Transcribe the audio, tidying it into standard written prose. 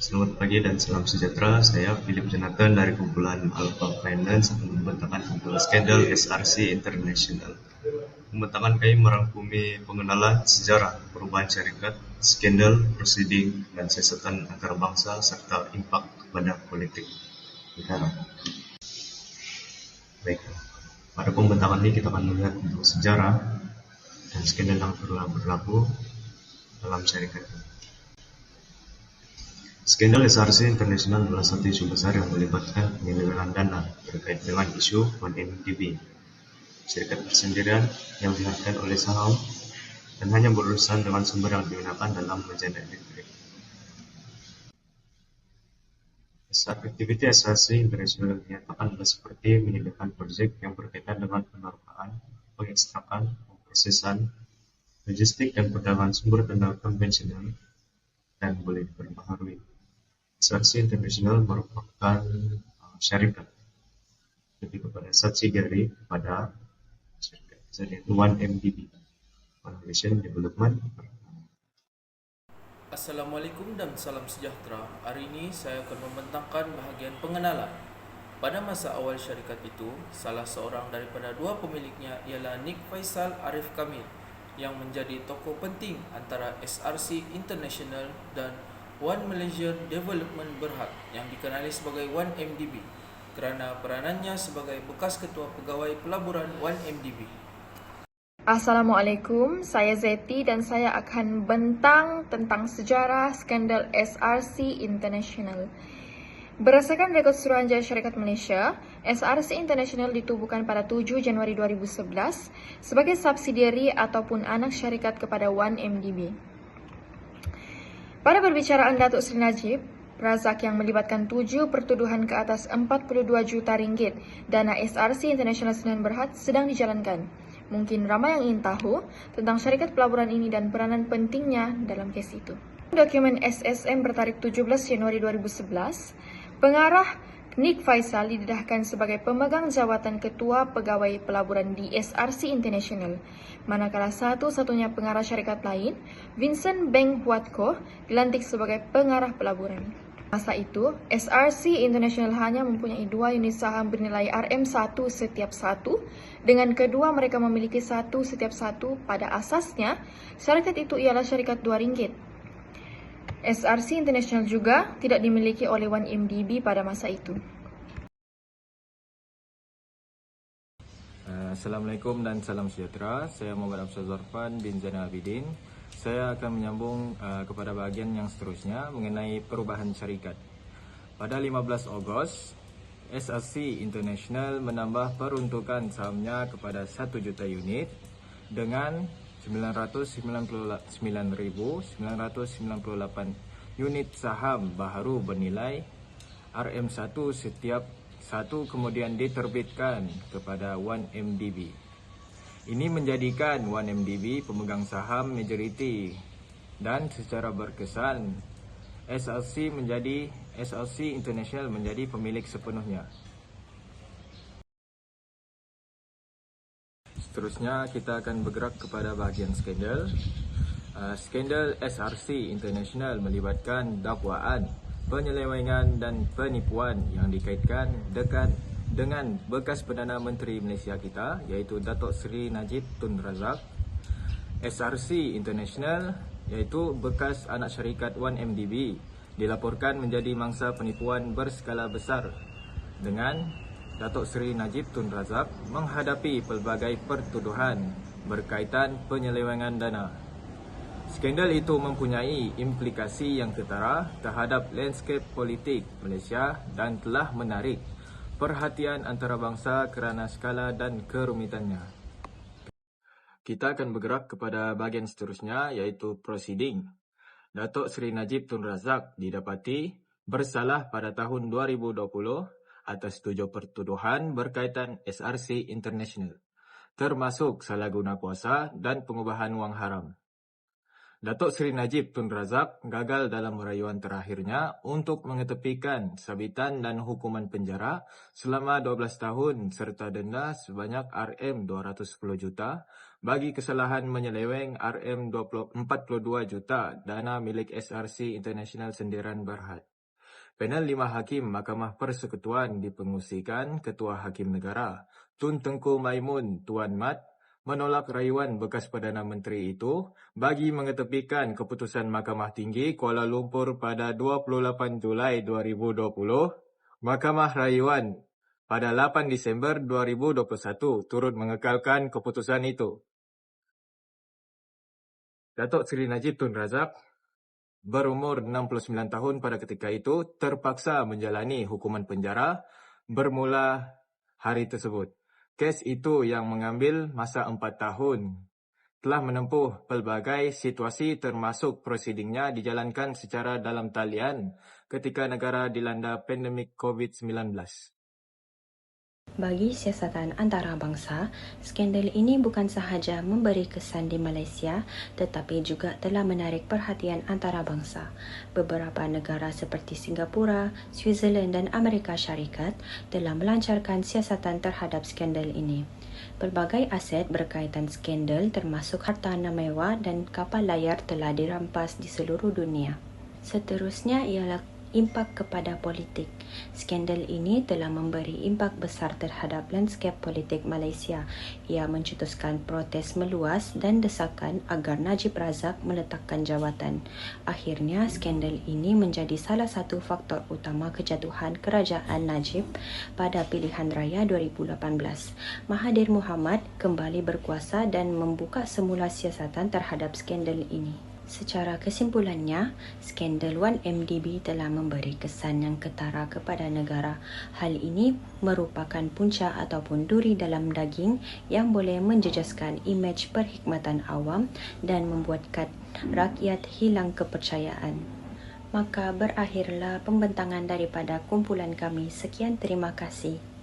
Selamat pagi dan salam sejahtera. Saya Philip Jonathan dari kumpulan Alpha Finance akan membentangkan kumpulan skandal SRC International. Pembentangan kami merangkumi pengenalan sejarah perubahan syarikat, skandal, prosiding, dan siasatan antar bangsa serta impak kepada politik negara. Baik, pada pembentangan ini kita akan melihat untuk sejarah dan skandal yang pernah berlaku dalam syarikat ini. Skandal SRC International adalah satu isu besar yang melibatkan penyelewengan dana terkait dengan isu 1MDB, syarikat persendirian yang diharapkan oleh saham dan hanya berurusan dengan sumber yang digunakan dalam bejana elektrik. Aktiviti SRC International dinyatakan adalah seperti menyediakan proyek yang berkaitan dengan penerokaan, pengekstrakan, pemrosesan, logistik dan perdagangan sumber dana konvensional dan boleh diperbaharui. SRC International merupakan syarikat lebih kepada subsidiary kepada syarikat yaitu 1MDB, Foundation Development. Assalamualaikum dan salam sejahtera. Hari ini saya akan membentangkan bahagian pengenalan. Pada masa awal syarikat itu, salah seorang daripada dua pemiliknya ialah Nik Faisal Arif Kamil yang menjadi tokoh penting antara SRC International dan One Malaysia Development Berhad yang dikenali sebagai 1MDB kerana peranannya sebagai bekas ketua pegawai pelaburan 1MDB. Assalamualaikum, saya Zeti dan saya akan bentang tentang sejarah skandal SRC International. Berdasarkan rekod Suruhanjaya Syarikat Malaysia, SRC International ditubuhkan pada 7 Januari 2011 sebagai subsidiari ataupun anak syarikat kepada 1MDB. Pada perbicaraan Datuk Seri Najib Razak yang melibatkan 7 pertuduhan ke atas 42 juta ringgit, dana SRC International Sdn Berhad sedang dijalankan. Mungkin ramai yang ingin tahu tentang syarikat pelaburan ini dan peranan pentingnya dalam kes itu. Dokumen SSM bertarikh 17 Januari 2011, pengarah Nik Faisal didedahkan sebagai pemegang jawatan Ketua Pegawai Pelaburan di SRC International, manakala satu-satunya pengarah syarikat lain, Vincent Beng Huatko, dilantik sebagai pengarah pelaburan. Masa itu, SRC International hanya mempunyai 2 unit saham bernilai RM1 setiap satu, dengan kedua mereka memiliki 1 setiap satu. Pada asasnya, syarikat itu ialah syarikat RM2. SRC International juga tidak dimiliki oleh 1MDB pada masa itu. Assalamualaikum dan salam sejahtera. Saya Muhammad Absal Zarfan bin Zainal Abidin. Saya akan menyambung kepada bahagian yang seterusnya mengenai perubahan syarikat. Pada 15 Ogos, SRC International menambah peruntukan sahamnya kepada 1 juta unit dengan 999,998 unit saham baharu bernilai RM1 setiap satu kemudian diterbitkan kepada 1MDB. Ini menjadikan 1MDB pemegang saham majoriti dan secara berkesan SRC International menjadi pemilik sepenuhnya. Seterusnya kita akan bergerak kepada bahagian skandal. Skandal SRC International melibatkan dakwaan penyelewengan dan penipuan yang dikaitkan dekat dengan bekas Perdana Menteri Malaysia kita iaitu Datuk Seri Najib Tun Razak. SRC International iaitu bekas anak syarikat 1MDB dilaporkan menjadi mangsa penipuan berskala besar dengan Datuk Seri Najib Tun Razak menghadapi pelbagai pertuduhan berkaitan penyelewengan dana. Skandal itu mempunyai implikasi yang ketara terhadap landscape politik Malaysia dan telah menarik perhatian antarabangsa kerana skala dan kerumitannya. Kita akan bergerak kepada bahagian seterusnya iaitu proceeding. Datuk Seri Najib Tun Razak didapati bersalah pada tahun 2020 atas 7 pertuduhan berkaitan SRC International, termasuk salah guna kuasa dan pengubahan wang haram. Datuk Seri Najib Tun Razak gagal dalam rayuan terakhirnya untuk mengetepikan sabitan dan hukuman penjara selama 12 tahun serta denda sebanyak RM210 juta bagi kesalahan menyeleweng RM42 juta dana milik SRC International Sdn Berhad. Panel 5 Hakim Mahkamah Persekutuan dipengusikan Ketua Hakim Negara Tun Tengku Maimun Tuan Mat menolak rayuan bekas Perdana Menteri itu bagi mengetepikan keputusan Mahkamah Tinggi Kuala Lumpur pada 28 Julai 2020. Mahkamah rayuan pada 8 Disember 2021 turut mengekalkan keputusan itu. Datuk Seri Najib Tun Razak berumur 69 tahun pada ketika itu terpaksa menjalani hukuman penjara bermula hari tersebut. Kes itu yang mengambil masa 4 tahun telah menempuh pelbagai situasi termasuk prosidingnya dijalankan secara dalam talian ketika negara dilanda pandemik COVID-19. Bagi siasatan antarabangsa, skandal ini bukan sahaja memberi kesan di Malaysia tetapi juga telah menarik perhatian antarabangsa. Beberapa negara seperti Singapura, Switzerland dan Amerika Syarikat telah melancarkan siasatan terhadap skandal ini. Pelbagai aset berkaitan skandal termasuk hartanah mewah dan kapal layar telah dirampas di seluruh dunia. Seterusnya ialah impak kepada politik. Skandal ini telah memberi impak besar terhadap lanskap politik Malaysia. Ia mencetuskan protes meluas dan desakan agar Najib Razak meletakkan jawatan. Akhirnya, skandal ini menjadi salah satu faktor utama kejatuhan kerajaan Najib pada pilihan raya 2018. Mahathir Mohamad kembali berkuasa dan membuka semula siasatan terhadap skandal ini. Secara kesimpulannya, skandal 1MDB telah memberi kesan yang ketara kepada negara. Hal ini merupakan punca ataupun duri dalam daging yang boleh menjejaskan imej perkhidmatan awam dan membuatkan rakyat hilang kepercayaan. Maka berakhirlah pembentangan daripada kumpulan kami. Sekian, terima kasih.